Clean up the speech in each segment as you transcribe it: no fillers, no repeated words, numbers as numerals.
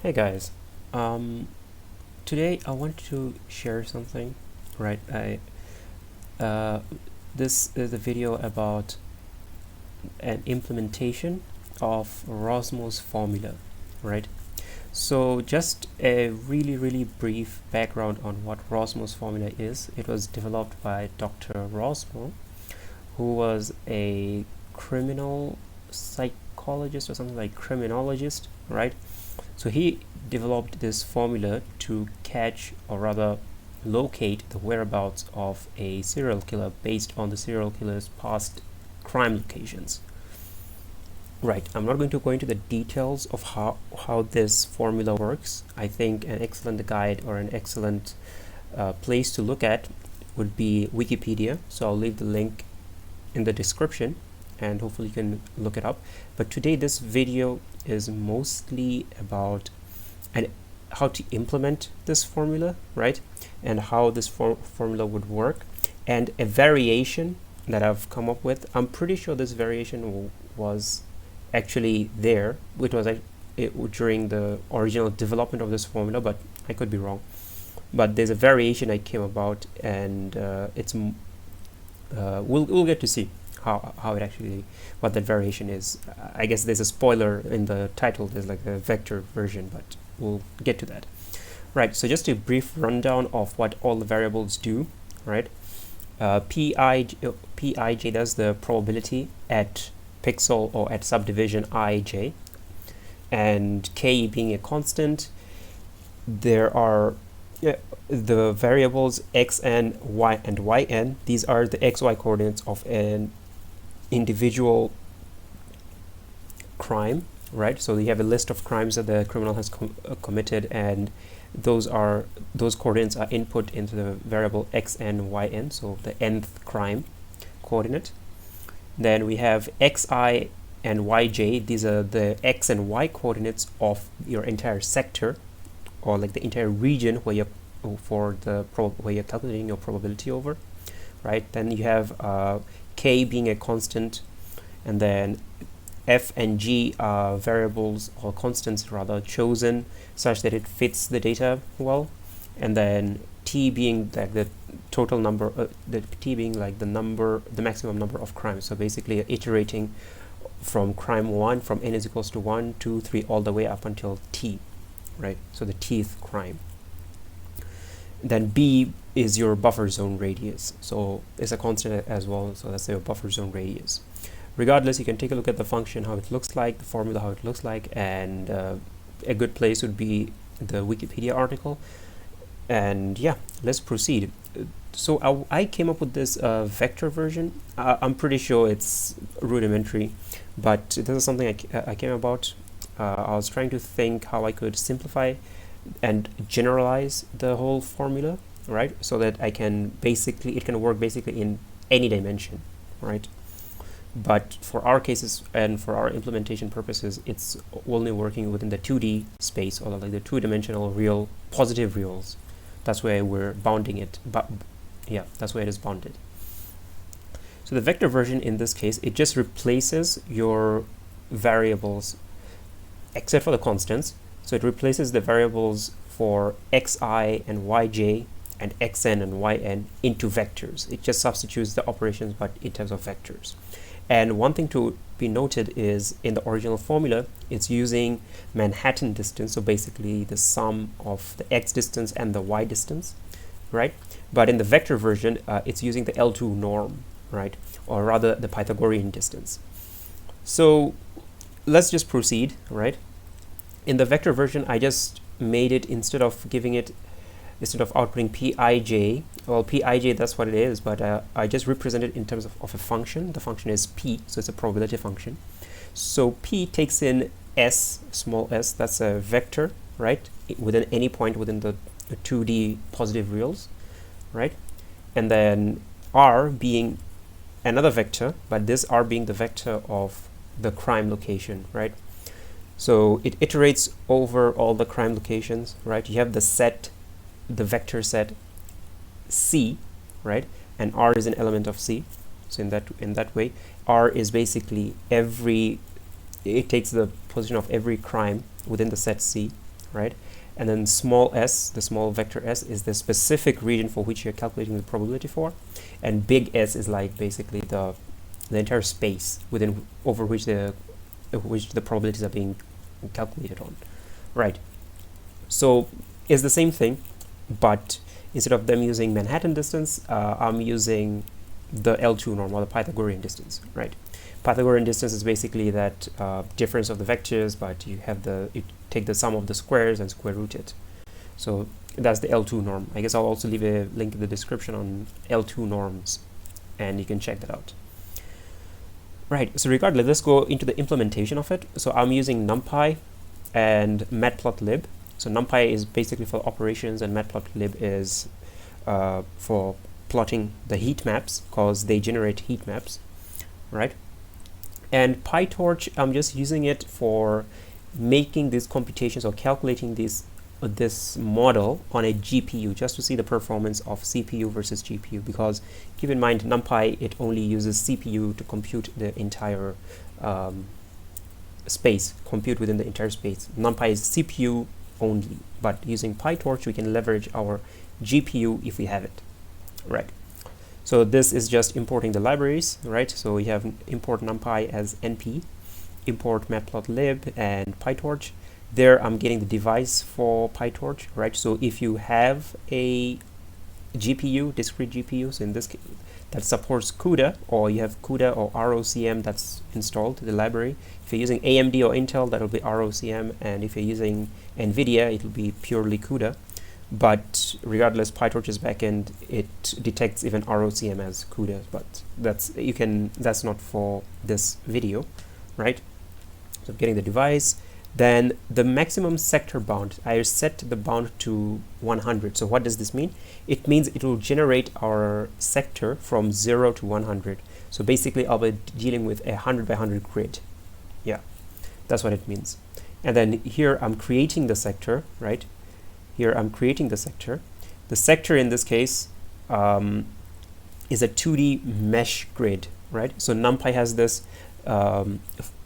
Hey guys, um, today I want to share something, right? Uh, this is a video about an implementation of Rossmo's formula, right? So just a really brief background on what Rossmo's formula is. It was developed by Dr. Rossmo, who was a criminal psychologist or something like criminologist, right? So he developed this formula to catch, or rather locate, the whereabouts of a serial killer based on the serial killer's past crime locations. Right, I'm not going to go into the details of how this formula works. I think an excellent guide or an excellent place to look at would be Wikipedia. So I'll leave the link in the description and hopefully you can look it up. But today this video is mostly about how to implement this formula, right? And how this formula would work, and a variation that I've come up with. I'm pretty sure this variation was actually there. It was during the original development of this formula, but I could be wrong. But there's a variation I came about, and we'll get to see how it actually, what that variation is. I guess there's a spoiler in the title. There's like a vector version, but we'll get to that. Right, so just a brief rundown of what all the variables do, right? Pij, that's the probability at pixel or at subdivision ij, and k being a constant. There are the variables xn, y, and yn. These are the xy coordinates of an individual crime, right? So you have a list of crimes that the criminal has committed, and those coordinates are input into the variable xn, yn, so the nth crime coordinate. Then we have xi and yj. These are the x and y coordinates of your entire sector, or like the entire region where you're where you're calculating your probability over, right? Then you have k being a constant, and then f and g are variables or constants rather chosen such that it fits the data well, and then t being like the total number, the t being like the maximum number of crimes. So basically iterating from crime 1, from n is equals to 1, 2, 3, all the way up until t, right? So the tth crime. Then b is your buffer zone radius, so it's a constant as well, so that's your buffer zone radius. Regardless, you can take a look at the function, how it looks like, the formula, how it looks like, and a good place would be the Wikipedia article. And yeah, let's proceed. So I came up with this vector version. I'm pretty sure it's rudimentary, but this is something I came about. I was trying to think how I could simplify and generalize the whole formula, right? So that it can work basically in any dimension, right? But for our cases and for our implementation purposes, it's only working within the 2D space, or like the two-dimensional real positive reals. That's where we're bounding it, but yeah, that's where it is bounded. So the vector version in this case, it just replaces your variables except for the constants. So it replaces the variables for xi and yj and xn and yn into vectors. It just substitutes the operations, but in terms of vectors. And one thing to be noted is in the original formula, it's using Manhattan distance, so basically the sum of the x distance and the y distance, right? But in the vector version, it's using the L2 norm, right? Or rather the Pythagorean distance. So let's just proceed, right? In the vector version, I just made it, instead of outputting pij, well, pij, that's what it is, but I just represent it in terms of a function. The function is p, so it's a probability function. So p takes in s, small s, that's a vector, right, within any point within the 2D positive reals, right? And then r being another vector, but this r being the vector of the crime location, right? So it iterates over all the crime locations, right? You have the vector set C, right? And R is an element of C. So in that way, R is basically it takes the position of every crime within the set C, right? And then small s, the small vector s, is the specific region for which you're calculating the probability for, and big S is like basically the entire space within over which the probabilities are being calculated on, right? So it's the same thing, but instead of them using Manhattan distance, I'm using the L2 norm, or the Pythagorean distance, right? Pythagorean distance is basically that difference of the vectors, but you take the sum of the squares and square root it. So that's the L2 norm. I guess I'll also leave a link in the description on L2 norms, and you can check that out. Right, so regardless, let's go into the implementation of it. So I'm using NumPy and matplotlib. So NumPy is basically for operations, and matplotlib is for plotting the heat maps, because they generate heat maps, right? And PyTorch, I'm just using it for making these computations or calculating this model on a GPU, just to see the performance of CPU versus GPU, because keep in mind NumPy, it only uses CPU to compute the entire space, compute within the entire space. NumPy is CPU only, but using PyTorch we can leverage our GPU if we have it, right? So this is just importing the libraries, right? So we have import NumPy as np, import matplotlib and PyTorch. There I'm getting the device for PyTorch, right? So if you have a GPU, discrete GPU, so in this case that supports CUDA, or you have CUDA or ROCm that's installed, the library. If you're using AMD or Intel, that'll be ROCm, and if you're using NVIDIA, it'll be purely CUDA. But regardless, PyTorch's backend, it detects even ROCm as CUDA, but that's not for this video, right? So getting the device. Then the maximum sector bound, I set the bound to 100. So what does this mean? It means it will generate our sector from 0 to 100. So basically I'll be dealing with a 100 by 100 grid. Yeah, that's what it means. And then here I'm creating the sector, right? Here I'm creating the sector. The sector in this case is a 2D mesh grid, right? So NumPy has this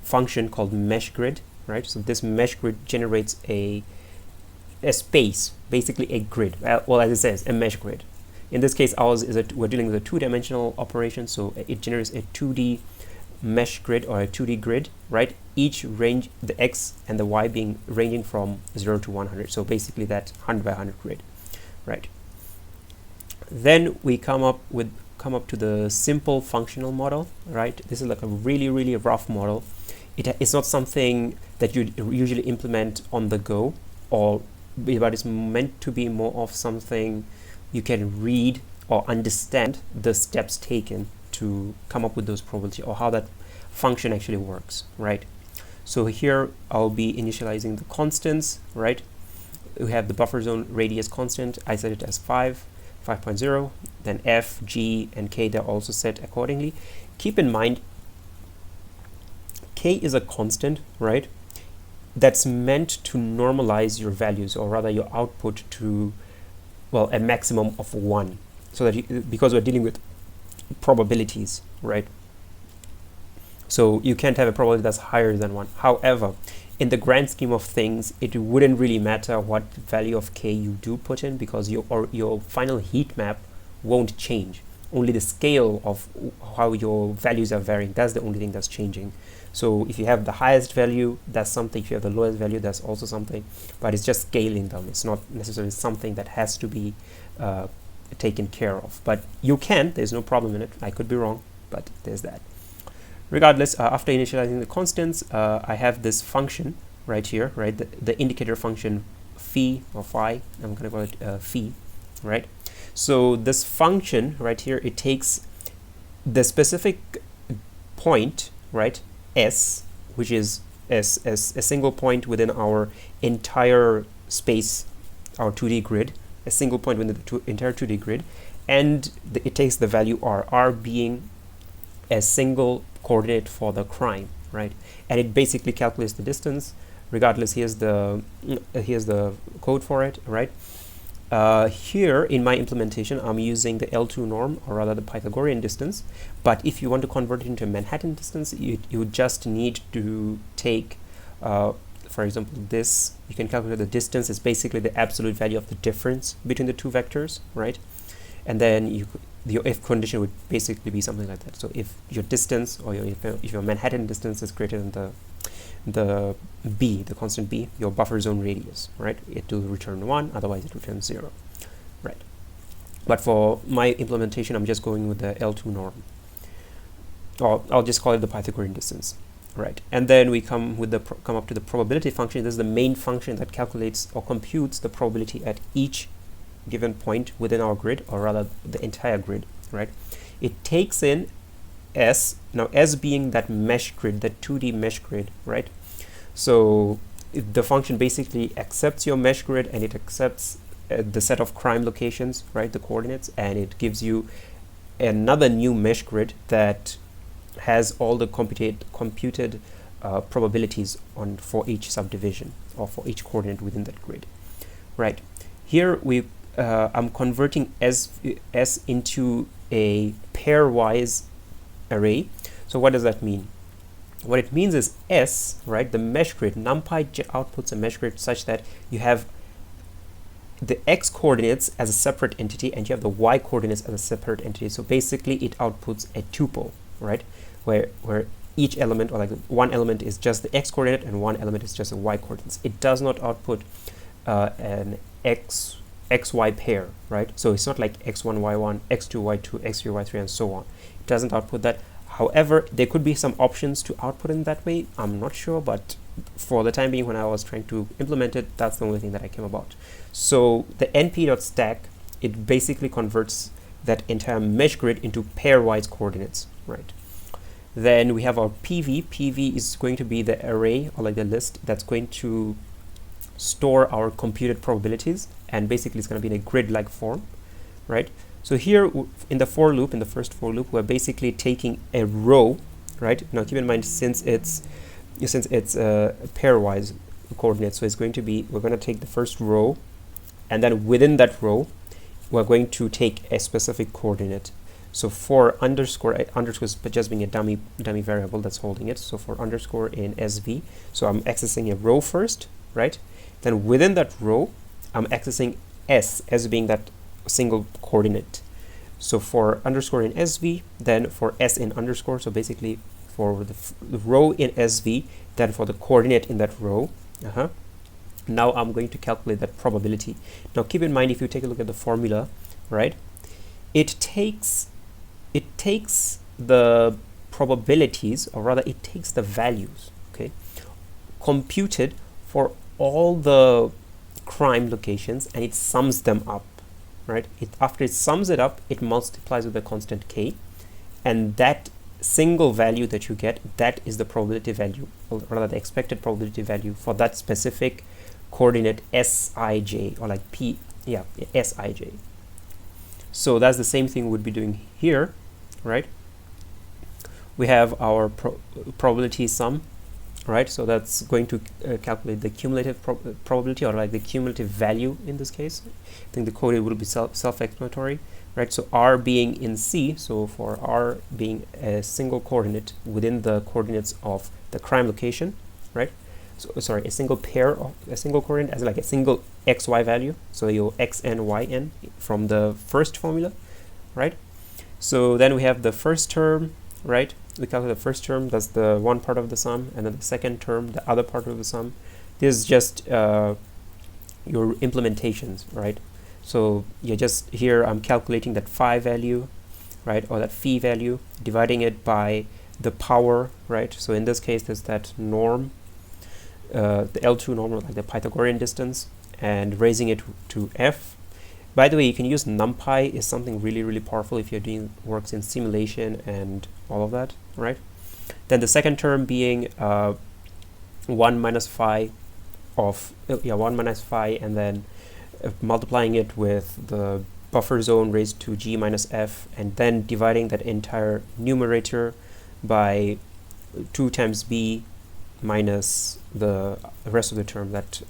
function called mesh grid, right? So this mesh grid generates a space, basically a grid. Well, as it says, a mesh grid. In this case, ours is we're dealing with a two-dimensional operation, so it generates a 2D mesh grid or a 2D grid, right? Each range, the x and the y being ranging from 0 to 100. So basically that 100 by 100 grid, right? Then we come up to the simple functional model, right? This is like a really rough model. It's not something that you usually implement on the go, but it's meant to be more of something you can read or understand the steps taken to come up with those probability, or how that function actually works, right? So here I'll be initializing the constants, right? We have the buffer zone radius constant. I set it as 5.0. Then F, G, and K, they're also set accordingly. Keep in mind, K is a constant, right? That's meant to normalize your values, or rather your output, to, well, a maximum of 1. So that because we're dealing with probabilities, right? So you can't have a probability that's higher than 1. However, in the grand scheme of things, it wouldn't really matter what value of K you do put in, because your final heat map won't change. Only the scale of how your values are varying, that's the only thing that's changing. So if you have the highest value, that's something. If you have the lowest value, that's also something. But it's just scaling them. It's not necessarily something that has to be taken care of. But you can. There's no problem in it. I could be wrong, but there's that. Regardless, after initializing the constants, I have this function right here, right? The indicator function phi or phi. I'm going to call it phi, right? So this function right here, it takes the specific point, right? S, which is a single point within our entire space, our 2D grid, a single point within the entire 2D grid, and it takes the value r being a single coordinate for the crime, right? And it basically calculates the distance. Regardless, here's the code for it, right? Here in my implementation, I'm using the L2 norm, or rather the Pythagorean distance. But if you want to convert it into a Manhattan distance, you just need to take for example, this, you can calculate the distance is basically the absolute value of the difference between the two vectors, right? And then your if condition would basically be something like that. So if your distance, or if your Manhattan distance is greater than the b, the constant b, your buffer zone radius, right, it will return 1, otherwise it returns 0, right? But for my implementation, I'm just going with the L2 norm, or I'll just call it the Pythagorean distance, right? And then we come up to the probability function. This is the main function that calculates or computes the probability at each given point within our grid, or rather the entire grid, right? It takes in S, now S being that mesh grid, that 2D mesh grid, right? So the function basically accepts your mesh grid, and it accepts the set of crime locations, right, the coordinates, and it gives you another new mesh grid that has all the computed probabilities for each subdivision, or for each coordinate within that grid, right? Here I'm converting S into a pairwise array. So what does that mean? What it means is S, right, the mesh grid, NumPy outputs a mesh grid such that you have the X coordinates as a separate entity, and you have the Y coordinates as a separate entity. So basically it outputs a tuple, right, where each element, or like one element is just the X coordinate and one element is just the Y coordinates. It does not output an XY pair, right? So it's not like X1, Y1, X2, Y2, X3, Y3, and so on. It doesn't output that. However, there could be some options to output in that way. I'm not sure, but for the time being, when I was trying to implement it, that's the only thing that I came about. So the np.stack, it basically converts that entire mesh grid into pairwise coordinates, right? Then we have our PV. PV is going to be the array, or like the list that's going to store our computed probabilities, and basically it's going to be in a grid-like form, right? So here in the for loop, in the first for loop, we're basically taking a row, right? Now keep in mind, since it's pairwise coordinates, so it's going to be, we're going to take the first row, and then within that row we're going to take a specific coordinate. So for underscore is just being a dummy variable that's holding it. So for underscore in SV, so I'm accessing a row first, right? Then within that row I'm accessing S being that single coordinate. So for underscore in SV, then for S in underscore, so basically for the row in SV, then for the coordinate in that row. Now I'm going to calculate that probability. Now keep in mind, if you take a look at the formula, right, it takes the probabilities, or rather it takes the values, okay, computed for all the crime locations, and it sums them up, right? After it sums it up, it multiplies with the constant k, and that single value that you get, that is the probability value, or rather the expected probability value for that specific coordinate Sij, or like Sij. So that's the same thing we'd be doing here, right? We have our probability sum, right? So that's going to calculate the cumulative probability, or like the cumulative value in this case. I think the code will be self-explanatory, right? So R being in C, so for R being a single coordinate within the coordinates of the crime location, right? So sorry, a single pair of a single coordinate as like a single xy value, so your xn yn from the first formula, right? So then we have the first term, right? We calculate the first term, that's the one part of the sum, and then the second term, the other part of the sum. This is just your implementations, right? So you're just here, I'm calculating that phi value, right, or that phi value, dividing it by the power, right? So in this case, there's that norm, the L2 norm, like the Pythagorean distance, and raising it to f. By the way, you can use NumPy, is something really powerful if you're doing works in simulation and all of that, right? Then the second term being 1 minus phi of 1 minus phi, and then multiplying it with the buffer zone raised to g minus f, and then dividing that entire numerator by 2 times b minus the rest of the term, that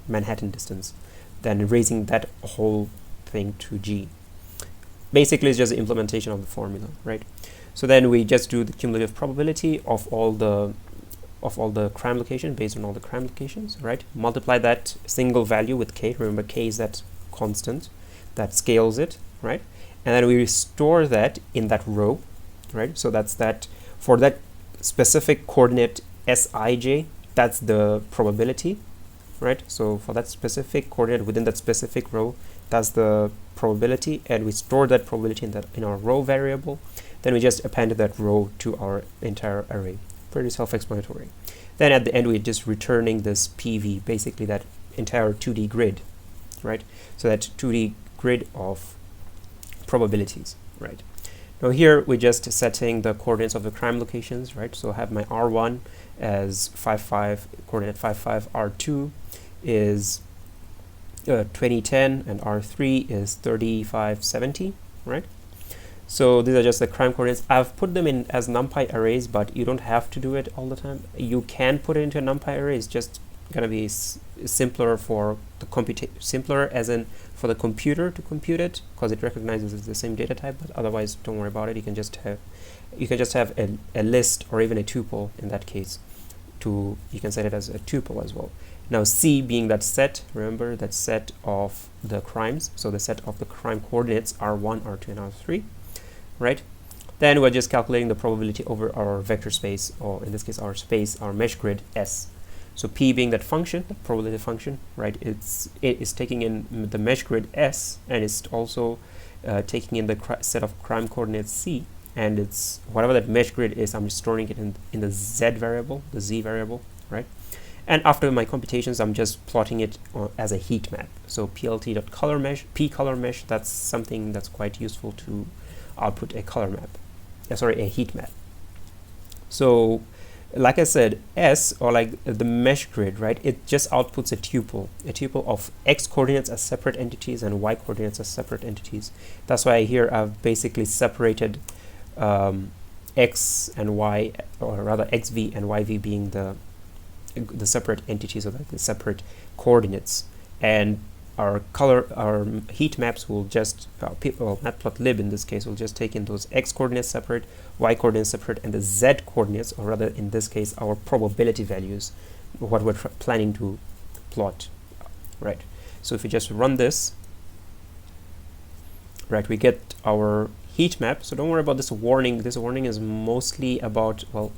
Manhattan distance, then raising that whole thing to g. Basically, it's just the implementation of the formula, right? So then we just do the cumulative probability of all the of all the crime locations, based on all the crime locations, right? Multiply that single value with k. Remember, k is that constant that scales it, right? And then we store that in that row, right? So that's that for that specific coordinate Sij, that's the probability, right? So for that specific coordinate within that specific row, that's the probability, and we store that probability in our row variable. Then we just append that row to our entire array. Pretty self-explanatory. Then at the end, we're just returning this PV, basically that entire 2D grid, right? So that 2D grid of probabilities, right? Now here we're just setting the coordinates of the crime locations, right? So I have my R1 as 55, coordinate 55, R2 is 2010, and R3 is 3570, right? So these are just the crime coordinates. I've put them in as NumPy arrays, but you don't have to do it all the time. You can put it into a NumPy array. It's just gonna be simpler for the simpler as in for the computer to compute it, because it recognizes it's the same data type. But otherwise, don't worry about it. You can just have a list or even a tuple in that case. You can set it as a tuple as well. Now C being that set, remember that set of the crimes, so the set of the crime coordinates R1, R2, and R3, right? Then we're just calculating the probability over our vector space, or in this case our space, our mesh grid S. So P being that function, the probability function, right? It is taking in the mesh grid S, and it's also taking in the set of crime coordinates C, and it's whatever that mesh grid is, I'm just storing it in the Z variable, the Z variable, right? And after my computations, I'm just plotting it as a heat map. So plt.color mesh, p color mesh, that's something that's quite useful to output a color map. A heat map. So like I said, S, or like the mesh grid, right? It just outputs a tuple of X coordinates as separate entities and Y coordinates as separate entities. That's why here I've basically separated X and Y, or rather XV and YV being the separate entities, or like the separate coordinates, and our heat maps will just matplotlib in this case will just take in those X coordinates separate, Y coordinates separate, and the Z coordinates, or rather in this case our probability values, what we're planning to plot, right? So if we just run this, right, we get our heat map. So don't worry about this warning. This warning is mostly about, well,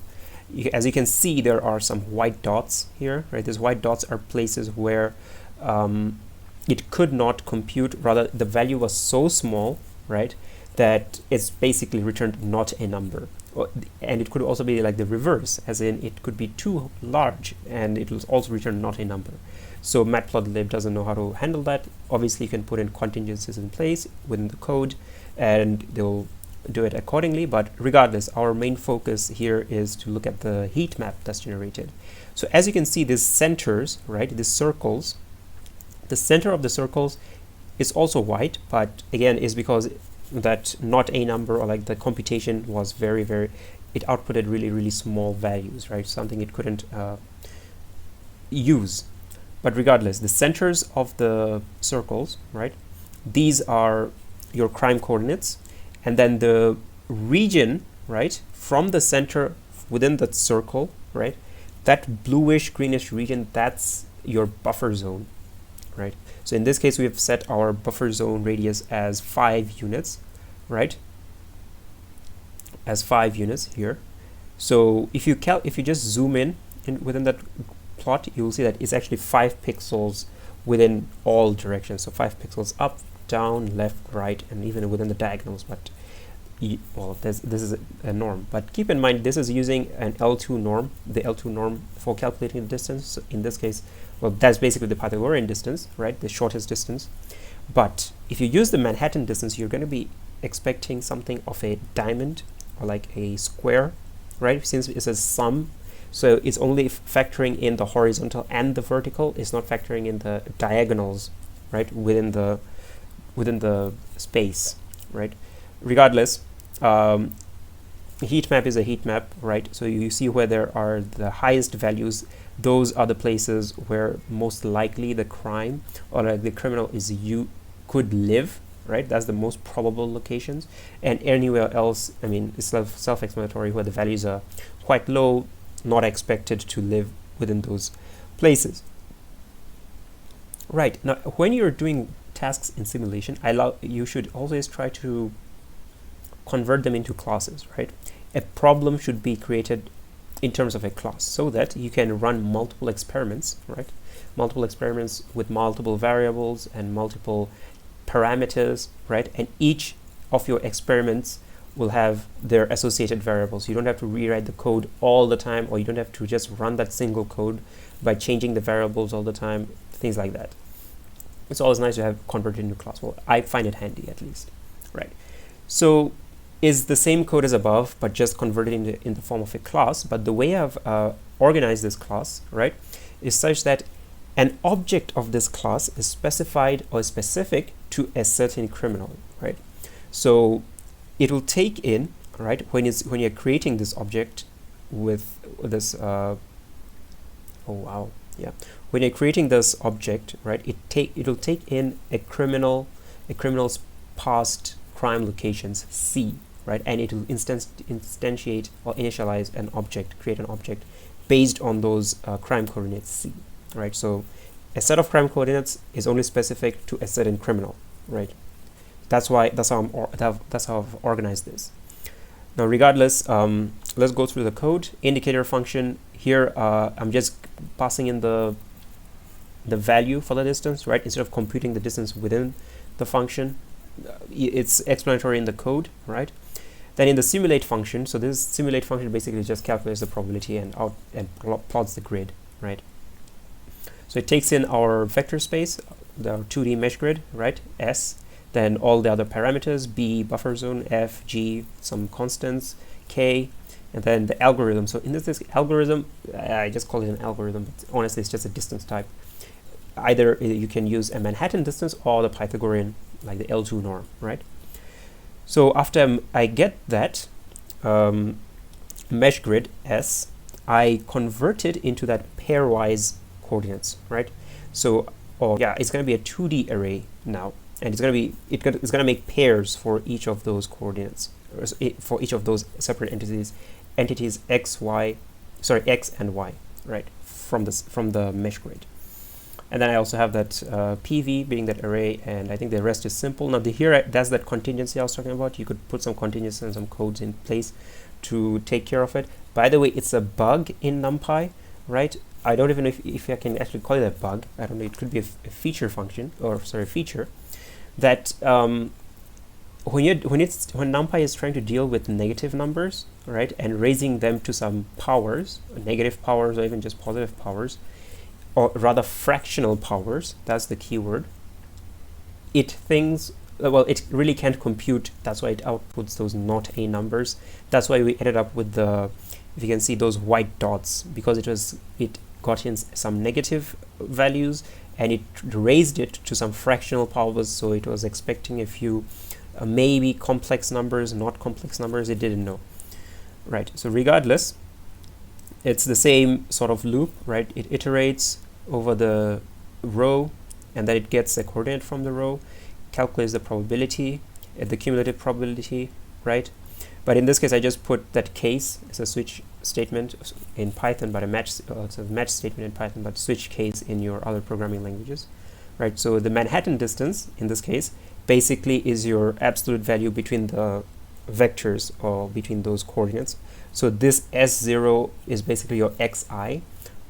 as you can see, there are some white dots here, right? These white dots are places where it could not compute, rather the value was so small, right, that it's basically returned not a number. And it could also be like the reverse, as in it could be too large and it will also return not a number. So matplotlib doesn't know how to handle that. Obviously you can put in contingencies in place within the code and they'll do it accordingly, but regardless, our main focus here is to look at the heat map that's generated. So as you can see, these centers, right, these circles, the center of the circles is also white, but again is because that not a number, or like the computation was very, it outputted really small values, right? Something it couldn't use. But regardless, the centers of the circles, right, these are your crime coordinates, and then the region, right, from the center within that circle, right, that bluish greenish region, that's your buffer zone, right? So in this case, we have set our buffer zone radius as 5 units, right? As 5 units here. So if you just zoom in within that plot, you will see that it's actually 5 pixels within all directions. So 5 pixels up, down, left, right, and even within the diagonals. But well, this is a norm. But keep in mind, this is using an L2 norm, the L2 norm for calculating the distance. So in this case, well, that's basically the Pythagorean distance, right? The shortest distance. But if you use the Manhattan distance, you're going to be expecting something of a diamond or like a square, right? Since it's a sum, so it's only factoring in the horizontal and the vertical. It's not factoring in the diagonals, right, within the space, right? Regardless, heat map is a heat map, right? So you see where there are the highest values. Those are the places where most likely the crime or like the criminal could live, right? That's the most probable locations. And anywhere else, I mean, it's self-explanatory, where the values are quite low, not expected to live within those places. Right, now when you're doing tasks in simulation, you should always try to convert them into classes, right? A problem should be created in terms of a class so that you can run multiple experiments, right? Multiple experiments with multiple variables and multiple parameters, right? And each of your experiments will have their associated variables. You don't have to rewrite the code all the time, or you don't have to just run that single code by changing the variables all the time, things like that. It's always nice to have converted into class. Well, I find it handy at least, right? So is the same code as above, but just converted in the form of a class. But the way I've organized this class, right, is such that an object of this class is specified or specific to a certain criminal, right? So it will take in, right, when you're creating this object with this, when you're creating this object, right, it'll take in a criminal's past crime locations C, right, and it will instantiate or initialize an object, create an object based on those crime coordinates C, right? So a set of crime coordinates is only specific to a certain criminal, right? That's how I've organized this. Now, regardless, let's go through the code. Indicator function here. I'm just passing in the value for the distance, right? Instead of computing the distance within the function, it's explanatory in the code, right? Then in the simulate function, so this simulate function basically just calculates the probability and plots the grid, right? So it takes in our vector space, the 2D mesh grid, right? S, then all the other parameters, B, buffer zone, F, G, some constants, K, and then the algorithm. So in this algorithm, I just call it an algorithm, but honestly it's just a distance type. Either you can use a Manhattan distance or the Pythagorean, like the L2 norm, right? So after I get that mesh grid S, I convert it into that pairwise coordinates, right? So, it's going to be a 2D array now, and it's going to make pairs for each of those coordinates, for each of those separate entities X and Y, right? From the mesh grid. And then I also have that PV being that array, and I think the rest is simple. Now that's that contingency I was talking about. You could put some contingency and some codes in place to take care of it. By the way, it's a bug in NumPy, right? I don't even know if I can actually call it a bug. I don't know. It could be a feature function, feature that when NumPy is trying to deal with negative numbers, right, and raising them to some powers, negative powers or even just positive powers, or rather fractional powers, that's the keyword, it really can't compute. That's why it outputs those not a numbers. That's why we ended up with if you can see those white dots, because it got in some negative values and it raised it to some fractional powers, so it was expecting a few maybe complex numbers, not complex numbers, it didn't know, right? So regardless, it's the same sort of loop, right? It iterates over the row, and then it gets a coordinate from the row, calculates the probability, the cumulative probability, right? But in this case, I just put that case as a switch statement in Python, but it's a match statement in Python, but switch case in your other programming languages, right? So the Manhattan distance in this case basically is your absolute value between the vectors or between those coordinates. So this S0 is basically your xi,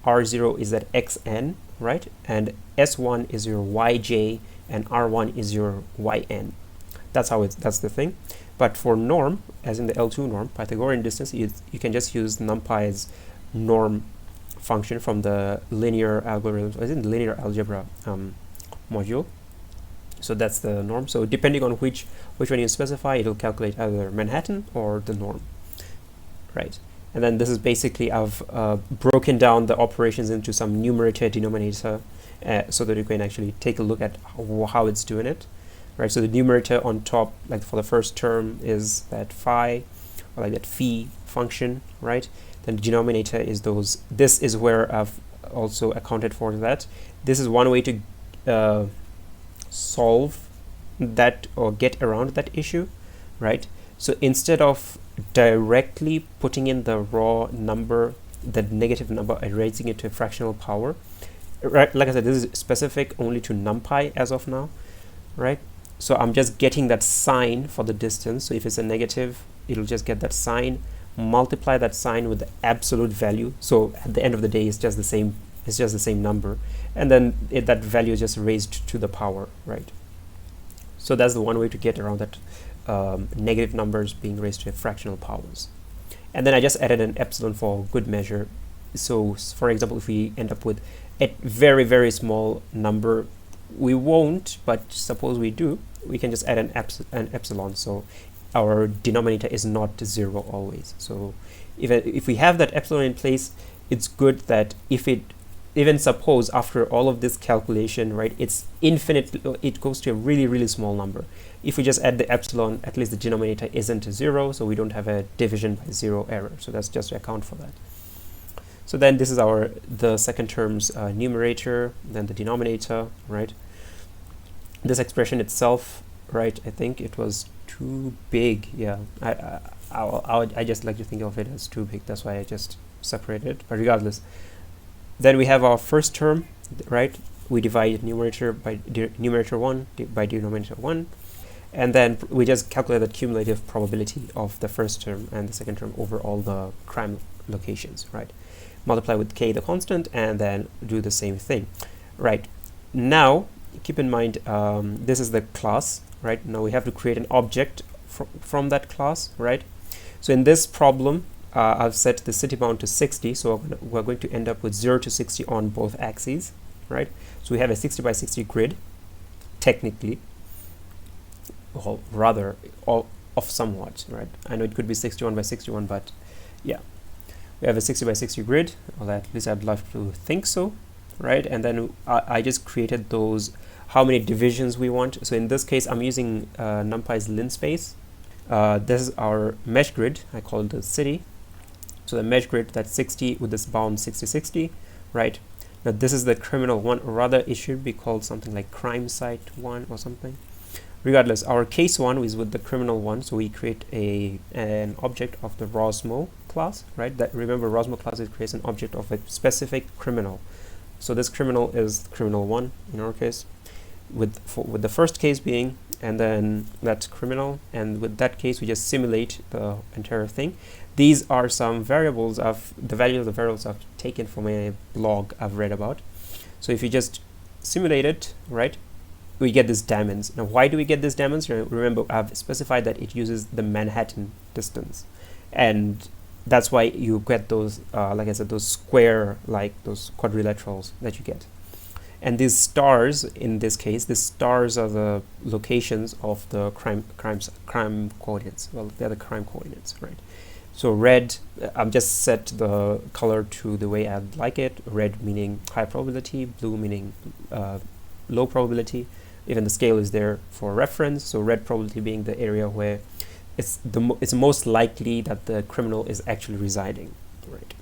R0 is that xn, right? And S1 is your yj, and R1 is your yn. That's the thing. But for norm, as in the L2 norm, Pythagorean distance, you can just use NumPy's norm function from the linear algorithm, or is it linear algebra module. So that's the norm. So depending on which one you specify, it'll calculate either Manhattan or the norm, right? And then this is basically, I've broken down the operations into some numerator, denominator, so that you can actually take a look at how it's doing it, right? So the numerator on top, like for the first term, is that phi, or like that phi function, right? Then the denominator is those. This is where I've also accounted for that. This is one way to solve that or get around that issue, right? So instead of directly putting in the raw number the negative number and raising it to a fractional power. Right, like I said, this is specific only to NumPy as of now, right? So I'm just getting that sign for the distance. So if it's a negative, it'll just get that sign, multiply that sign with the absolute value. So at the end of the day, it's just the same. It's just the same number, and then that value is just raised to the power, right? So that's the one way to get around that negative numbers being raised to fractional powers. And then I just added an epsilon for good measure. So for example, if we end up with a very, very small number, we won't, but suppose we do, we can just add an epsilon. So our denominator is not 0 always. So if we have that epsilon in place, it's good that if it, even suppose after all of this calculation, right, it's infinite, it goes to a really, really small number. If we just add the epsilon, at least the denominator isn't 0, so we don't have a division by 0 error. So that's just to account for that. So then this is the second term's numerator, then the denominator, right? This expression itself, right, I think it was too big. Yeah, I just like to think of it as too big. That's why I just separated it. But regardless, then we have our first term, right? We divide numerator by numerator 1 by denominator 1. And then we just calculate the cumulative probability of the first term and the second term over all the crime locations, right? Multiply with k, the constant, and then do the same thing, right? Now keep in mind, this is the class, right? Now we have to create an object from that class, right? So in this problem, I've set the city bound to 60, so we're going to end up with 0 to 60 on both axes, right? So we have a 60 by 60 grid, technically, or rather off somewhat, right? I know it could be 61 by 61, but yeah, we have a 60 by 60 grid, or at least I'd love to think so, right? And then I just created those, how many divisions we want. So in this case, I'm using NumPy's linspace. This is our mesh grid. I call it the city. So the mesh grid, that's 60 with this bound 60, 60, right? Now this is the criminal one, or rather it should be called something like crime site 1 or something. Regardless, our case 1 is with the criminal one, so we create an object of the Rossmo class, right? That, remember, Rossmo class, it creates an object of a specific criminal. So this criminal is criminal 1 in our case, with the first case being, and then that's criminal, and with that case we just simulate the entire thing. These are some variables the value of the variables I've taken from a blog I've read about. So if you just simulate it, right, we get these diamonds. Now why do we get these diamonds? Remember, I've specified that it uses the Manhattan distance, and that's why you get those, like I said, those square, like those quadrilaterals that you get. And these stars, in this case, these stars are the locations of the crime coordinates. Well, they're the crime coordinates, right? So red, I've just set the color to the way I'd like it. Red meaning high probability, blue meaning low probability. Even the scale is there for reference. So red probability being the area where it's most likely that the criminal is actually residing, right?